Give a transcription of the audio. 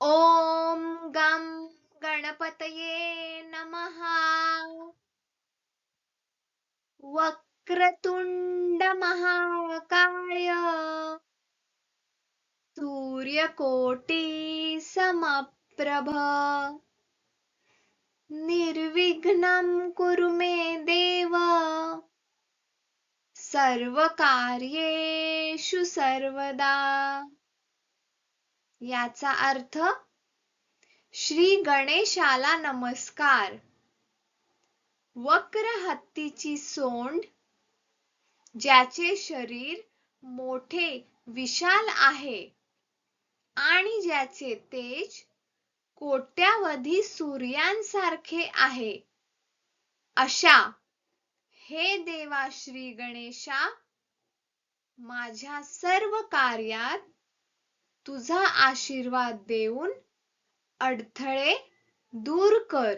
ओम गं गणपतये नमः. वक्रतुंड महाकाय सूर्यकोटी समप्रभ निर्विघ्नं कुरु मे देव सर्वकार्येषु सर्वदा. याचा अर्थ श्री गणेशाला नमस्कार. वक्र हत्तीची सोंड, ज्याचे शरीर मोठे विशाल आहे आणि ज्याचे तेज कोट्यावधी सूर्यांसारखे आहे, अशा हे देवा श्री गणेशा, माझ्या सर्व कार्यात तुझा आशीर्वाद देऊन अडथळे दूर कर.